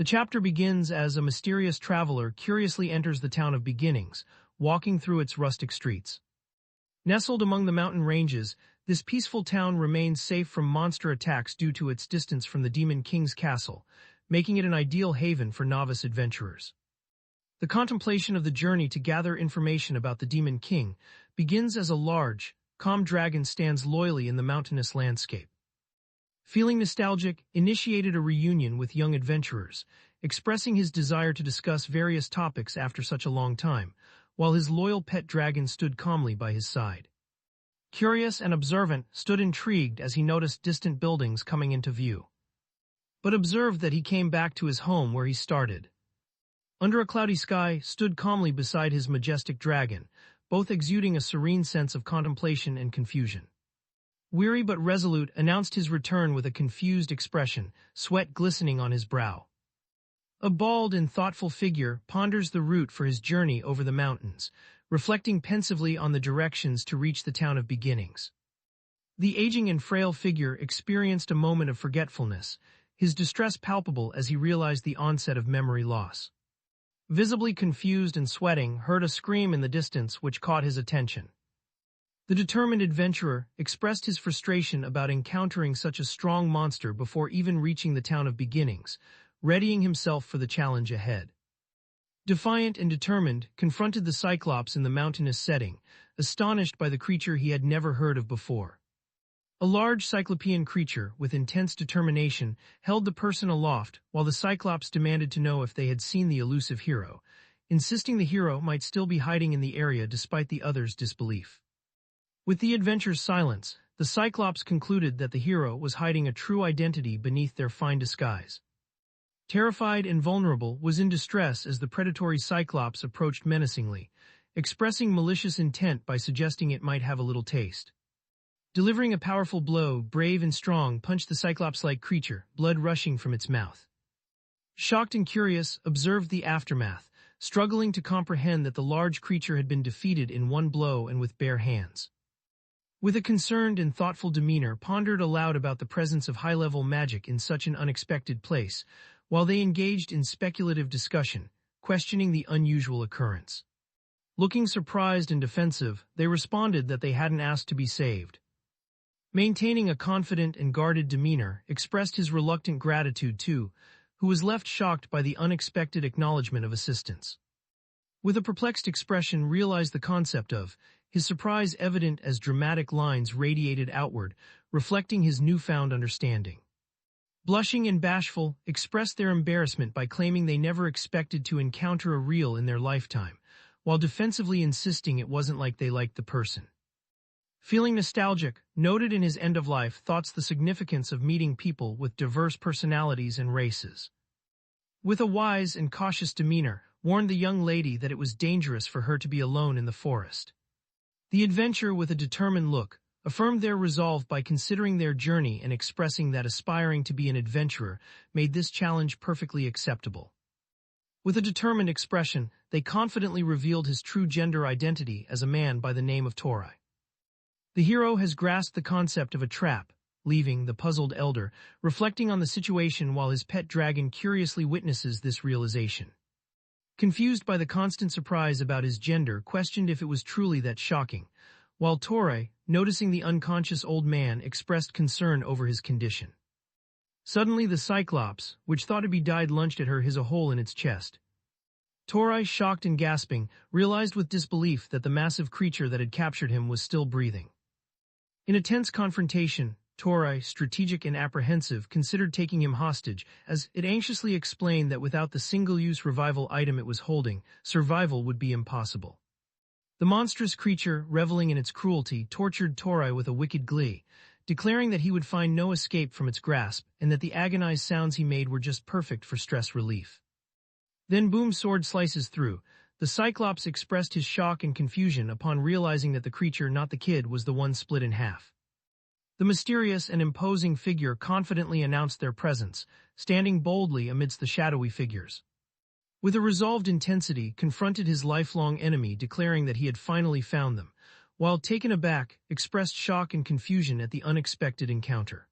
The chapter begins as a mysterious traveler curiously enters the town of beginnings, walking through its rustic streets. Nestled among the mountain ranges, this peaceful town remains safe from monster attacks due to its distance from the Demon King's castle, making it an ideal haven for novice adventurers. The contemplation of the journey to gather information about the Demon King begins as a large, calm dragon stands loyally in the mountainous landscape. Feeling nostalgic, initiated a reunion with young adventurers, expressing his desire to discuss various topics after such a long time, while his loyal pet dragon stood calmly by his side. Curious and observant, stood intrigued as he noticed distant buildings coming into view, but observed that he came back to his home where he started. Under a cloudy sky, stood calmly beside his majestic dragon, both exuding a serene sense of contemplation and confusion. Weary but resolute, announced his return with a confused expression, sweat glistening on his brow. A bald and thoughtful figure ponders the route for his journey over the mountains, reflecting pensively on the directions to reach the town of beginnings. The aging and frail figure experienced a moment of forgetfulness, his distress palpable as he realized the onset of memory loss. Visibly confused and sweating, heard a scream in the distance which caught his attention. The determined adventurer expressed his frustration about encountering such a strong monster before even reaching the town of beginnings, readying himself for the challenge ahead. Defiant and determined, confronted the Cyclops in the mountainous setting, astonished by the creature he had never heard of before. A large cyclopean creature, with intense determination, held the person aloft, while the Cyclops demanded to know if they had seen the elusive hero, insisting the hero might still be hiding in the area despite the others' disbelief. With the adventure's silence, the Cyclops concluded that the hero was hiding a true identity beneath their fine disguise. Terrified and vulnerable, was in distress as the predatory Cyclops approached menacingly, expressing malicious intent by suggesting it might have a little taste. Delivering a powerful blow, brave and strong, punched the Cyclops-like creature, blood rushing from its mouth. Shocked and curious, observed the aftermath, struggling to comprehend that the large creature had been defeated in one blow and with bare hands. With a concerned and thoughtful demeanor, pondered aloud about the presence of high-level magic in such an unexpected place, while they engaged in speculative discussion, questioning the unusual occurrence. Looking surprised and defensive, they responded that they hadn't asked to be saved. Maintaining a confident and guarded demeanor, expressed his reluctant gratitude to, who was left shocked by the unexpected acknowledgement of assistance. With a perplexed expression, realized the concept of, his surprise evident as dramatic lines radiated outward, reflecting his newfound understanding. Blushing and bashful, expressed their embarrassment by claiming they never expected to encounter a real in their lifetime, while defensively insisting it wasn't like they liked the person. Feeling nostalgic, noted in his end-of-life thoughts the significance of meeting people with diverse personalities and races. With a wise and cautious demeanor, warned the young lady that it was dangerous for her to be alone in the forest. The adventurer, with a determined look, affirmed their resolve by considering their journey and expressing that aspiring to be an adventurer made this challenge perfectly acceptable. With a determined expression, they confidently revealed his true gender identity as a man by the name of Torai. The hero has grasped the concept of a trap, leaving the puzzled elder reflecting on the situation while his pet dragon curiously witnesses this realization. Confused by the constant surprise about his gender, questioned if it was truly that shocking, while Torai, noticing the unconscious old man, expressed concern over his condition. Suddenly the Cyclops, which thought to be died, lunged at her, his a hole in its chest. Torai, shocked and gasping, realized with disbelief that the massive creature that had captured him was still breathing. In a tense confrontation, Torai, strategic and apprehensive, considered taking him hostage, as it anxiously explained that without the single-use revival item it was holding, survival would be impossible. The monstrous creature, reveling in its cruelty, tortured Torai with a wicked glee, declaring that he would find no escape from its grasp and that the agonized sounds he made were just perfect for stress relief. Then boom, sword slices through. The Cyclops expressed his shock and confusion upon realizing that the creature, not the kid, was the one split in half. The mysterious and imposing figure confidently announced their presence, standing boldly amidst the shadowy figures. With a resolved intensity, confronted his lifelong enemy, declaring that he had finally found them, while taken aback, expressed shock and confusion at the unexpected encounter.